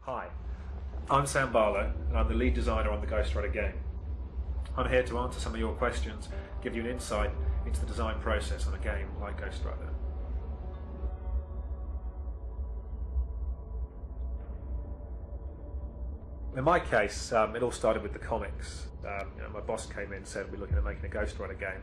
Hi, I'm Sam Barlow and I'm the lead designer on the Ghost Rider game. I'm here to answer some of your questions, give you an insight into the design process of a game like Ghost Rider. In my case, it all started with the comics. My boss came in and said we're looking at making a Ghost Rider game,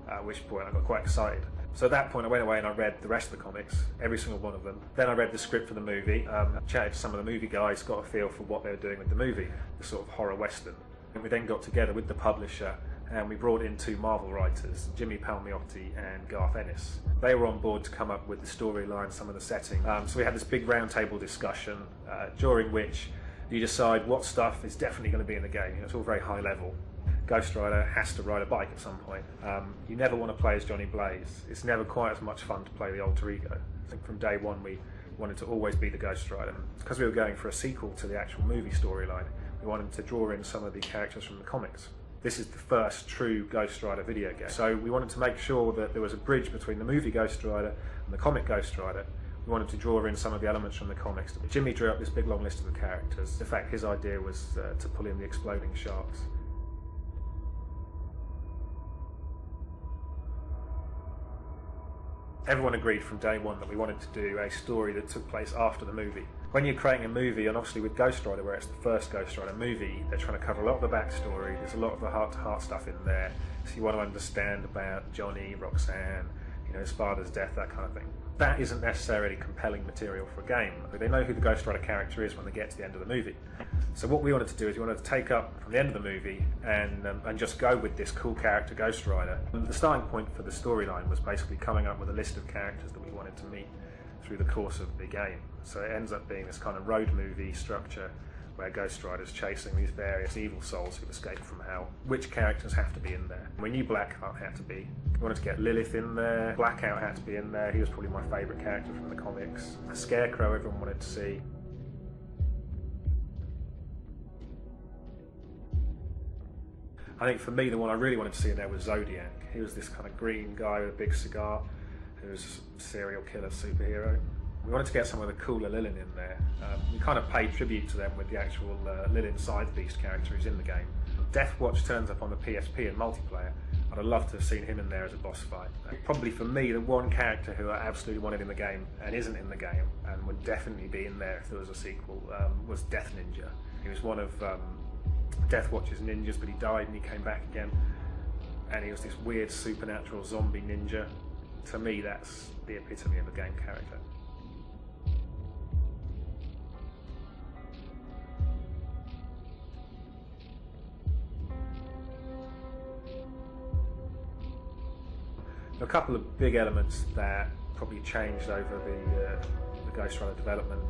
at which point I got quite excited. So at that point I went away and I read the rest of the comics, every single one of them. Then I read the script for the movie, chatted to some of the movie guys, got a feel for what they were doing with the movie, the sort of horror western. And we then got together with the publisher and we brought in two Marvel writers, Jimmy Palmiotti and Garth Ennis. They were on board to come up with the storyline, some of the setting. So we had this big roundtable discussion during which you decide what stuff is definitely going to be in the game. It's all very high level. Ghost Rider has to ride a bike at some point. You never want to play as Johnny Blaze. It's never quite as much fun to play the alter ego. I think from day one we wanted to always be the Ghost Rider. Because we were going for a sequel to the actual movie storyline, we wanted to draw in some of the characters from the comics. This is the first true Ghost Rider video game. So we wanted to make sure that there was a bridge between the movie Ghost Rider and the comic Ghost Rider. We wanted to draw in some of the elements from the comics. Jimmy drew up this big long list of the characters. In fact, his idea was to pull in the exploding sharks. Everyone agreed from day one that we wanted to do a story that took place after the movie. When you're creating a movie, and obviously with Ghost Rider, where it's the first Ghost Rider movie, they're trying to cover a lot of the backstory, there's a lot of the heart-to-heart stuff in there, so you want to understand about Johnny, Roxanne, his father's death, that kind of thing. That isn't necessarily compelling material for a game. They know who the Ghost Rider character is when they get to the end of the movie. So what we wanted to do is we wanted to take up from the end of the movie and just go with this cool character Ghost Rider. And the starting point for the storyline was basically coming up with a list of characters that we wanted to meet through the course of the game. So it ends up being this kind of road movie structure where Ghost Rider's chasing these various evil souls who've escaped from hell. Which characters have to be in there? We knew Blackheart had to be. We wanted to get Lilith in there. Blackout had to be in there. He was probably my favourite character from the comics. A Scarecrow everyone wanted to see. I think for me the one I really wanted to see in there was Zodiac. He was this kind of green guy with a big cigar who was a serial killer superhero. We wanted to get some of the cooler Lilin in there. We kind of paid tribute to them with the actual Lilin Scythe Beast character who's in the game. Deathwatch turns up on the PSP in multiplayer. I'd have loved to have seen him in there as a boss fight. Probably for me, the one character who I absolutely wanted in the game and isn't in the game and would definitely be in there if there was a sequel was Death Ninja. He was one of Deathwatch's ninjas, but he died and he came back again. And he was this weird supernatural zombie ninja. To me, that's the epitome of a game character. A couple of big elements that probably changed over the Ghost Rider development.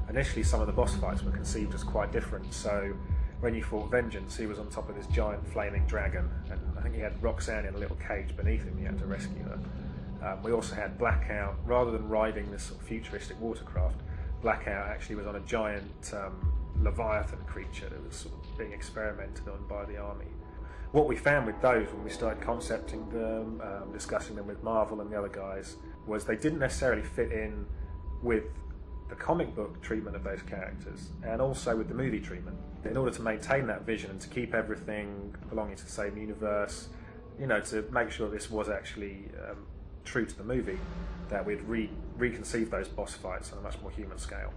Initially some of the boss fights were conceived as quite different, so when you fought Vengeance he was on top of this giant flaming dragon and I think he had Roxanne in a little cage beneath him, you had to rescue her. We also had Blackout, rather than riding this sort of futuristic watercraft, Blackout actually was on a giant Leviathan creature that was sort of being experimented on by the army. What we found with those when we started concepting them, discussing them with Marvel and the other guys, was they didn't necessarily fit in with the comic book treatment of those characters and also with the movie treatment. In order to maintain that vision and to keep everything belonging to the same universe, to make sure this was actually true to the movie, that we'd reconceive those boss fights on a much more human scale.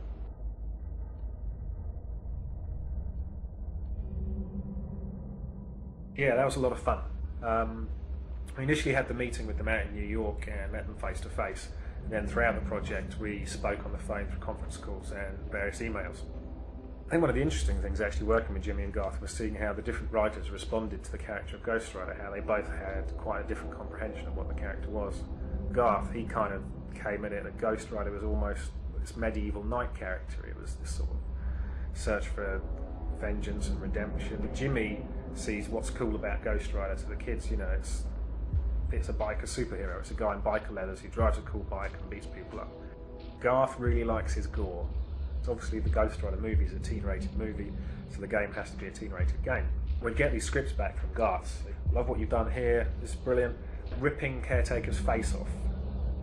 Yeah, that was a lot of fun. We initially had the meeting with them out in New York and met them face to face. And then throughout the project we spoke on the phone through conference calls and various emails. I think one of the interesting things actually working with Jimmy and Garth was seeing how the different writers responded to the character of Ghost Rider, how they both had quite a different comprehension of what the character was. Garth, he kind of came at it that Ghost Rider was almost this medieval knight character. It was this sort of search for vengeance and redemption. But Jimmy sees what's cool about Ghost Rider to the kids, it's a biker superhero, it's a guy in biker leathers who drives a cool bike and beats people up. Garth really likes his gore. So obviously the Ghost Rider movie is a teen-rated movie, so the game has to be a teen-rated game. We'd get these scripts back from Garth. Love what you've done here, this is brilliant. Ripping Caretaker's face off.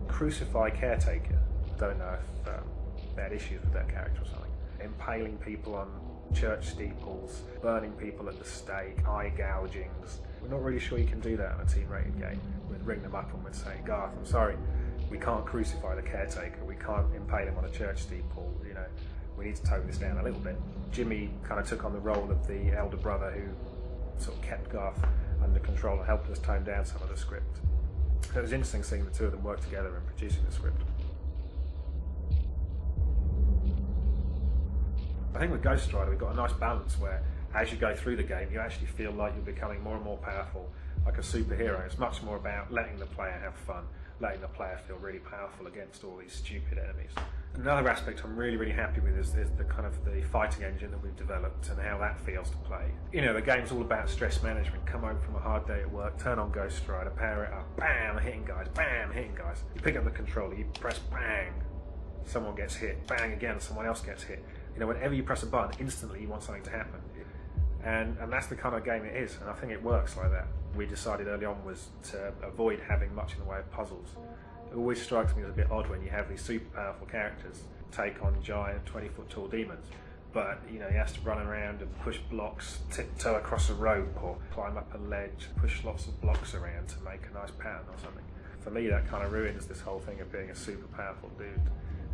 Crucify Caretaker. I don't know if they had issues with that character or something. impaling people on church steeples, burning people at the stake, eye gougings. We're not really sure you can do that in a team-rated game. We'd ring them up and we'd say, Garth, I'm sorry, we can't crucify the caretaker, we can't impale him on a church steeple, you know, we need to tone this down a little bit. Jimmy kind of took on the role of the elder brother who sort of kept Garth under control and helped us tone down some of the script. So it was interesting seeing the two of them work together in producing the script. I think with Ghost Rider we've got a nice balance where as you go through the game you actually feel like you're becoming more and more powerful, like a superhero. It's much more about letting the player have fun, letting the player feel really powerful against all these stupid enemies. Another aspect I'm really happy with is the kind of the fighting engine that we've developed and how that feels to play. You know, the game's all about stress management. Come home from a hard day at work, turn on Ghost Rider, power it up, bam, hitting guys, bam, hitting guys. You pick up the controller, you press bang, someone gets hit, bang again, someone else gets hit. You know, whenever you press a button, instantly you want something to happen. And that's the kind of game it is, and I think it works like that. We decided early on was to avoid having much in the way of puzzles. It always strikes me as a bit odd when you have these super powerful characters take on giant 20-foot tall demons, but you know, he has to run around and push blocks, tiptoe across a rope or climb up a ledge, push lots of blocks around to make a nice pattern or something. For me that kind of ruins this whole thing of being a super powerful dude.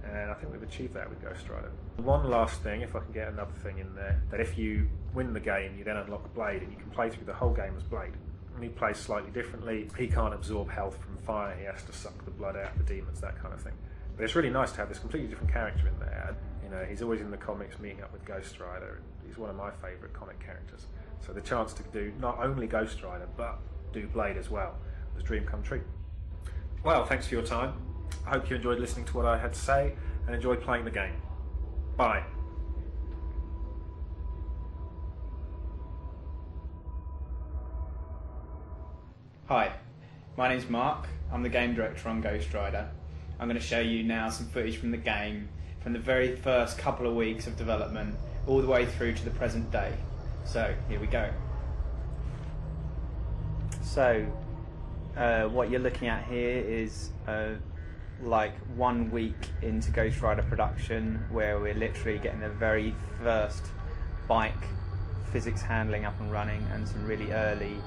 And I think we've achieved that with Ghost Rider. One last thing, if I can get another thing in there, that if you win the game, you then unlock Blade, and you can play through the whole game as Blade. And he plays slightly differently. He can't absorb health from fire, he has to suck the blood out of the demons, that kind of thing. But it's really nice to have this completely different character in there. You know, he's always in the comics meeting up with Ghost Rider, and he's one of my favourite comic characters. So the chance to do not only Ghost Rider, but do Blade as well, was a dream come true. Well, thanks for your time. I hope you enjoyed listening to what I had to say and enjoyed playing the game. Bye. Hi, my name's Mark. I'm the game director on Ghost Rider. I'm going to show you now some footage from the game from the very first couple of weeks of development all the way through to the present day. So here we go. So what you're looking at here is like 1 week into Ghost Rider production, where we're literally getting the very first bike physics handling up and running and some really early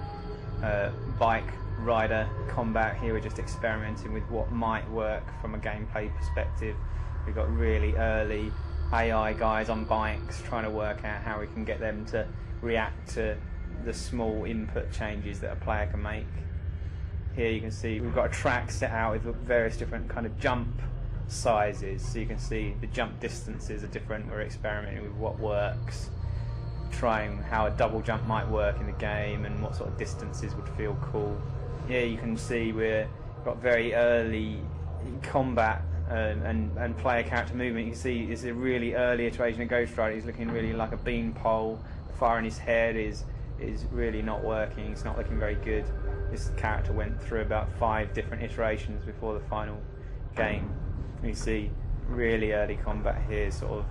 bike rider combat. Here we're just experimenting with what might work from a gameplay perspective. We've got really early AI guys on bikes trying to work out how we can get them to react to the small input changes that a player can make. Here you can see we've got a track set out with various different kind of jump sizes, so you can see the jump distances are different. We're experimenting with what works, trying how a double jump might work in the game and what sort of distances would feel cool. Here you can see we've got very early combat and player character movement. You can see it's a really early iteration of Ghost Rider. He's looking really like a beanpole. The fire in his head is really not working. It's not looking very good. This character went through about 5 different iterations before the final game. You see really early combat here, sort of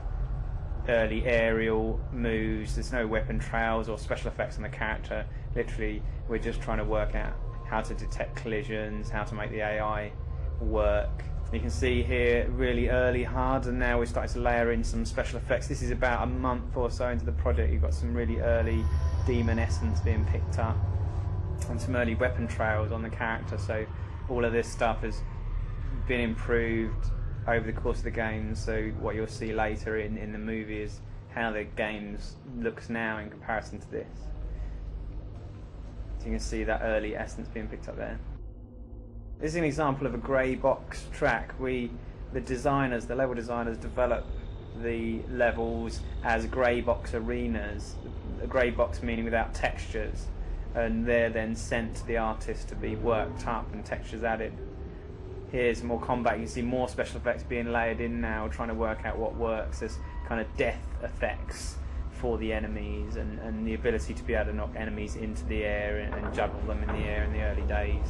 early aerial moves. There's no weapon trails or special effects on the character. Literally, we're just trying to work out how to detect collisions, how to make the AI work. You can see here really early hard, and now we're starting to layer in some special effects. This is about a month or so into the project. You've got some really early demon essence being picked up and some early weapon trails on the character. So all of this stuff has been improved over the course of the game. So what you'll see later in the movie is how the game looks now in comparison to this. So you can see that early essence being picked up there. This is an example of a grey box track. The level designers, develop the levels as grey box arenas, a grey box meaning without textures, and they're then sent to the artist to be worked up and textures added. Here's more combat. You can see more special effects being layered in now, trying to work out what works. There's kind of death effects for the enemies and the ability to be able to knock enemies into the air and juggle them in the air in the early days.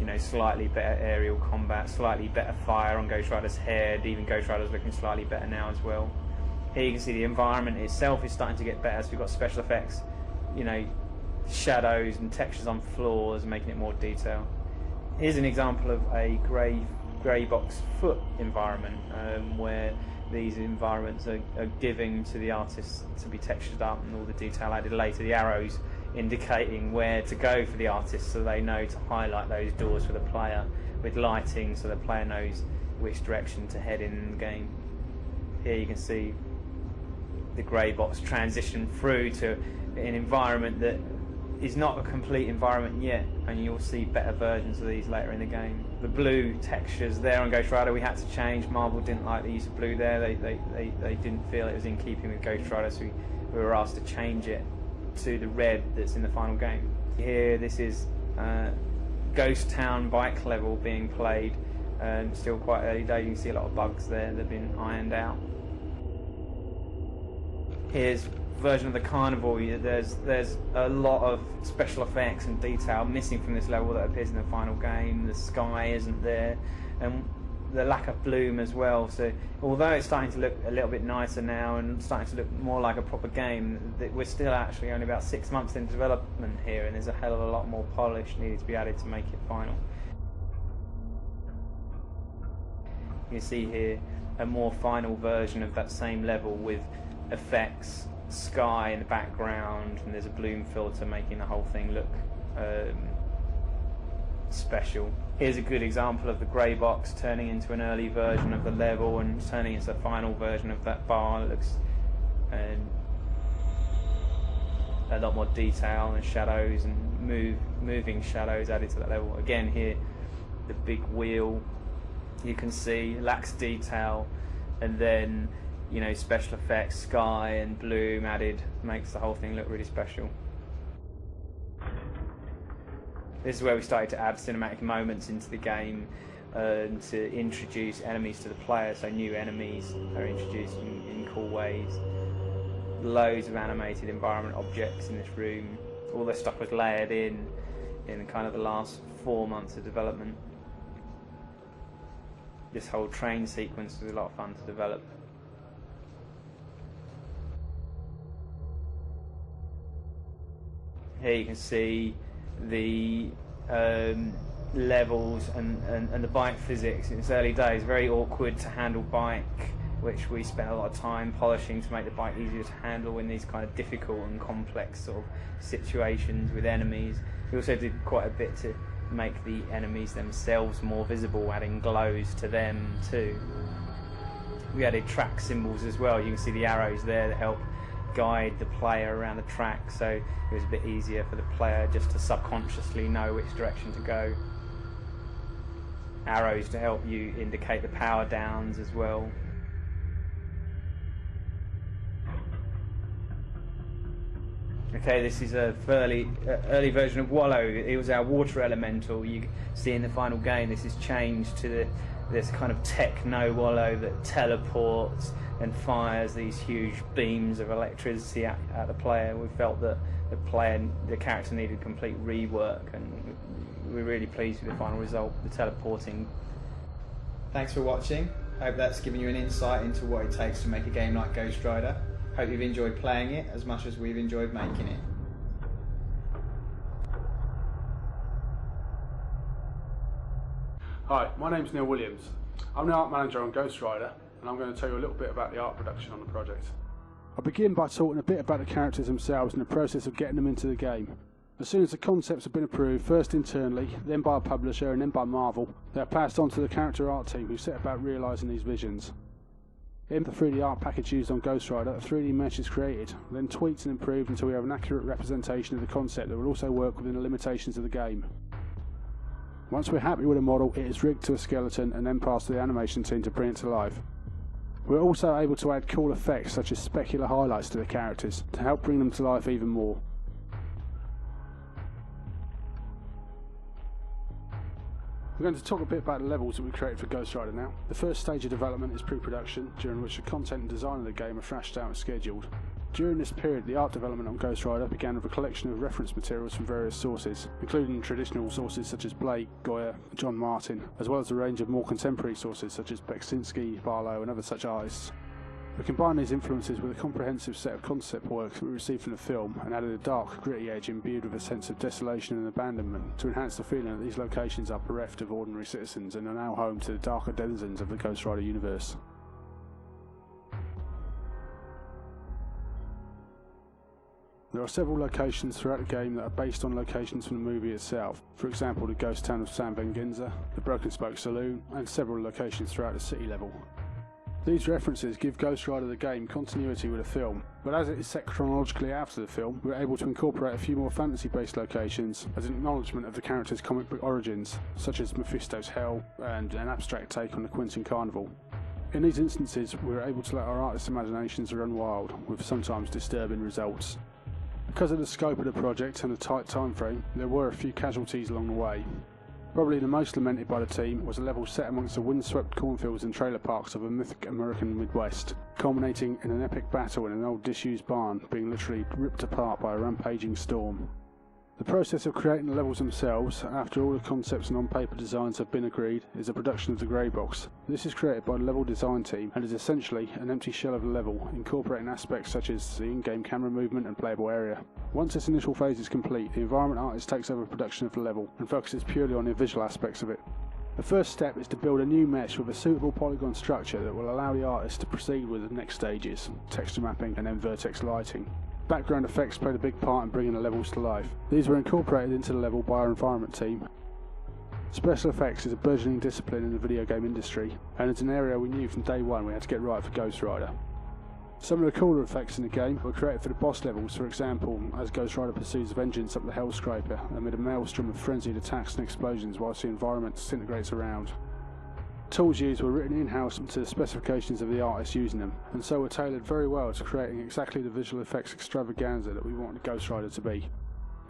You know, slightly better aerial combat, slightly better fire on Ghost Rider's head. Even Ghost Rider's looking slightly better now as well. Here you can see the environment itself is starting to get better, so we've got special effects, you know, shadows and textures on floors, making it more detailed. Here's an example of a grey box foot environment where these environments are giving to the artists to be textured up, and all the detail added later. The arrows indicating where to go for the artists, so they know to highlight those doors for the player with lighting, so the player knows which direction to head in the game. Here you can see the grey box transition through to an environment that is not a complete environment yet, and you'll see better versions of these later in the game. The blue textures there on Ghost Rider we had to change. Marvel didn't like the use of blue there. They didn't feel it was in keeping with Ghost Rider, so we were asked to change it to the red that's in the final game. Here, this is Ghost Town bike level being played. Still quite early days. You can see a lot of bugs there that have been ironed out. Here's version of the carnival. There's a lot of special effects and detail missing from this level that appears in the final game. The sky isn't there, and the lack of bloom as well. So although it's starting to look a little bit nicer now and starting to look more like a proper game, we're still actually only about 6 months in development here, and there's a hell of a lot more polish needed to be added to make it final. You can see here a more final version of that same level with effects, sky in the background, and there's a bloom filter making the whole thing look special. Here's a good example of the grey box turning into an early version of the level and turning into the final version of that bar. It looks a lot more detail and shadows and moving shadows added to that level. Again here, the big wheel you can see lacks detail, and then special effects, sky and bloom added makes the whole thing look really special. This is where we started to add cinematic moments into the game to introduce enemies to the player, so new enemies are introduced in cool ways. Loads of animated environment objects in this room. All this stuff was layered in kind of the last 4 months of development. This whole train sequence was a lot of fun to develop. Here you can see the levels and the bike physics. In its early days, very awkward to handle bike, which we spent a lot of time polishing to make the bike easier to handle in these kind of difficult and complex sort of situations with enemies. We also did quite a bit to make the enemies themselves more visible, adding glows to them too. We added track symbols as well. You can see the arrows there that help guide the player around the track, so it was a bit easier for the player just to subconsciously know which direction to go. Arrows to help you indicate the power downs as well. Okay, this is a fairly early version of Wallow. It was our water elemental. You see in the final game this is changed to this kind of techno Wallow that teleports and fires these huge beams of electricity at the player. We felt that the character needed complete rework, and we're really pleased with the final result, the teleporting. Thanks for watching. Hope that's given you an insight into what it takes to make a game like Ghost Rider. Hope you've enjoyed playing it as much as we've enjoyed making it. Hi, my name's Neil Williams. I'm the art manager on Ghost Rider, and I'm going to tell you a little bit about the art production on the project. I'll begin by talking a bit about the characters themselves and the process of getting them into the game. As soon as the concepts have been approved, first internally, then by a publisher and then by Marvel, they are passed on to the character art team who set about realising these visions. In the 3D art package used on Ghost Rider, a 3D mesh is created, then tweaked and improved until we have an accurate representation of the concept that will also work within the limitations of the game. Once we're happy with a model, it is rigged to a skeleton and then passed to the animation team to bring it to life. We're also able to add cool effects such as specular highlights to the characters to help bring them to life even more. We're going to talk a bit about the levels that we created for Ghost Rider now. The first stage of development is pre-production, during which the content and design of the game are thrashed out and scheduled. During this period, the art development on Ghost Rider began with a collection of reference materials from various sources, including traditional sources such as Blake, Goya, and John Martin, as well as a range of more contemporary sources such as Beksinski, Barlow, and other such artists. We combined these influences with a comprehensive set of concept works that we received from the film and added a dark, gritty edge imbued with a sense of desolation and abandonment to enhance the feeling that these locations are bereft of ordinary citizens and are now home to the darker denizens of the Ghost Rider universe. There are several locations throughout the game that are based on locations from the movie itself. For example, the ghost town of San Barlow, the Broken Spoke Saloon, and several locations throughout the city level. These references give Ghost Rider the game continuity with the film, but as it is set chronologically after the film, we're able to incorporate a few more fantasy-based locations as an acknowledgement of the character's comic book origins, such as Mephisto's Hell and an abstract take on the Quentin Carnival. In these instances, we're able to let our artists' imaginations run wild, with sometimes disturbing results. Because of the scope of the project and the tight time frame, there were a few casualties along the way. Probably the most lamented by the team was a level set amongst the windswept cornfields and trailer parks of a mythic American Midwest, culminating in an epic battle in an old disused barn being literally ripped apart by a rampaging storm. The process of creating the levels themselves, after all the concepts and on-paper designs have been agreed, is a production of the Grey Box. This is created by the level design team and is essentially an empty shell of the level, incorporating aspects such as the in-game camera movement and playable area. Once this initial phase is complete, the environment artist takes over production of the level and focuses purely on the visual aspects of it. The first step is to build a new mesh with a suitable polygon structure that will allow the artist to proceed with the next stages, texture mapping and then vertex lighting. Background effects played a big part in bringing the levels to life. These were incorporated into the level by our environment team. Special effects is a burgeoning discipline in the video game industry, and it's an area we knew from day one we had to get right for Ghost Rider. Some of the cooler effects in the game were created for the boss levels, for example, as Ghost Rider pursues vengeance up the Hellscraper amid a maelstrom of frenzied attacks and explosions whilst the environment disintegrates around. Tools used were written in-house to the specifications of the artist using them, and so were tailored very well to creating exactly the visual effects extravaganza that we wanted Ghost Rider to be.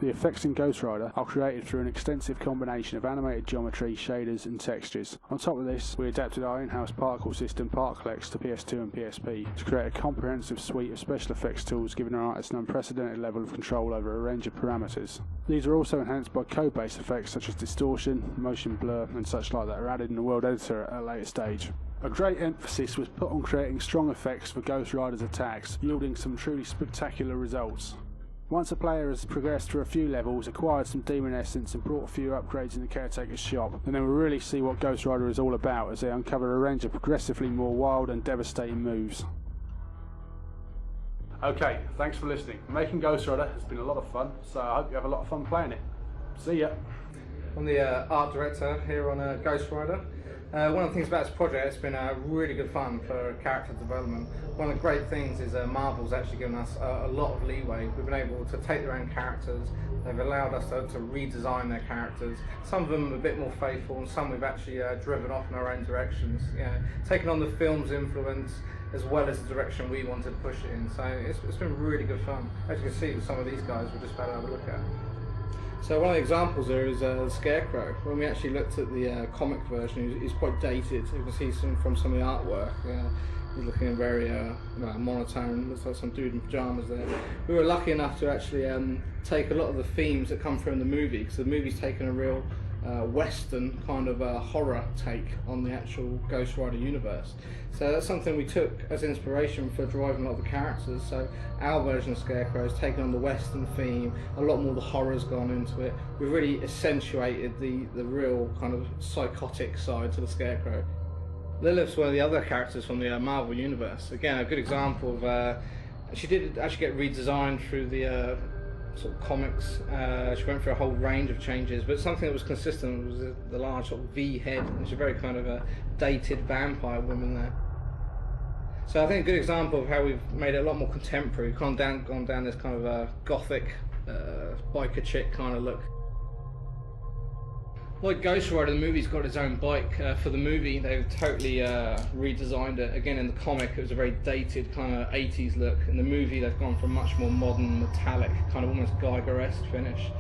The effects in Ghost Rider are created through an extensive combination of animated geometry, shaders and textures. On top of this, we adapted our in-house particle system Particlex to PS2 and PSP to create a comprehensive suite of special effects tools, giving our artists an unprecedented level of control over a range of parameters. These are also enhanced by code-based effects such as distortion, motion blur and such like that are added in the world editor at a later stage. A great emphasis was put on creating strong effects for Ghost Rider's attacks, yielding some truly spectacular results. Once a player has progressed through a few levels, acquired some demon essence and brought a few upgrades in the caretaker's shop, then they will really see what Ghost Rider is all about as they uncover a range of progressively more wild and devastating moves. Okay, thanks for listening. Making Ghost Rider has been a lot of fun, so I hope you have a lot of fun playing it. See ya! I'm the art director here on Ghost Rider. One of the things about this project, it's been really good fun for character development. One of the great things is Marvel's actually given us a lot of leeway. We've been able to take their own characters, they've allowed us to redesign their characters. Some of them are a bit more faithful and some we've actually driven off in our own directions. You know, taking on the film's influence as well as the direction we wanted to push it in. So it's been really good fun. As you can see with some of these guys we're just about to have a look at. So one of the examples there is the Scarecrow. When we actually looked at the comic version, he's quite dated. You can see from some of the artwork. He's looking very monotone, looks like some dude in pyjamas there. We were lucky enough to actually take a lot of the themes that come through in the movie, because the movie's taken a real Western kind of horror take on the actual Ghost Rider universe. So that's something we took as inspiration for driving a lot of the characters. So our version of Scarecrow has taken on the Western theme, a lot more of the horror's gone into it. We've really accentuated the real kind of psychotic side to the Scarecrow. Lilith's one of the other characters from the Marvel universe. Again, a good example of, she did actually get redesigned through the sort of comics. She went through a whole range of changes, but something that was consistent was the large sort of V head, and she's a very kind of a dated vampire woman there. So I think a good example of how we've made it a lot more contemporary, gone down this kind of a gothic biker chick kind of look. Like Ghost Rider, the movie's got its own bike. For the movie, they've totally redesigned it. Again, in the comic, it was a very dated kind of 80s look. In the movie, they've gone for a much more modern, metallic, kind of almost Geiger-esque finish.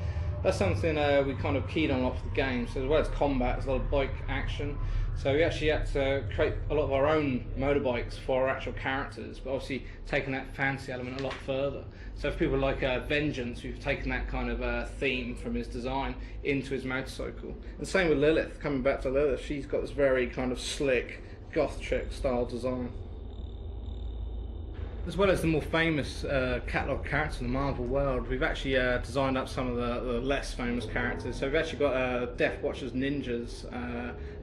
That's something we kind of keyed on off the game. So as well as combat, there's a lot of bike action. So we actually had to create a lot of our own motorbikes for our actual characters, but obviously taking that fantasy element a lot further. So for people like Vengeance, we've taken that kind of theme from his design into his motorcycle. And same with Lilith, coming back to Lilith, she's got this very kind of slick, goth chick style design. As well as the more famous catalogue characters in the Marvel world, we've actually designed up some of the less famous characters. So we've actually got Death Watchers Ninjas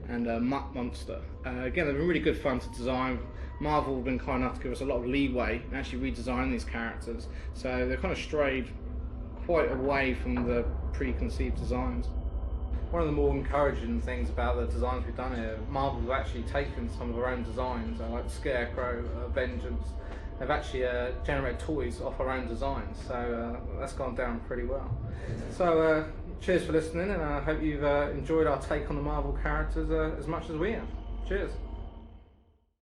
and Muck Monster. Again, they've been really good fun to design. Marvel have been kind enough to give us a lot of leeway and actually redesign these characters, so they've kind of strayed quite away from the preconceived designs. One of the more encouraging things about the designs we've done here, Marvel have actually taken some of our own designs, like Scarecrow, Vengeance. They've actually generated toys off our own designs, so that's gone down pretty well. So cheers for listening, and I hope you've enjoyed our take on the Marvel characters as much as we have. Cheers.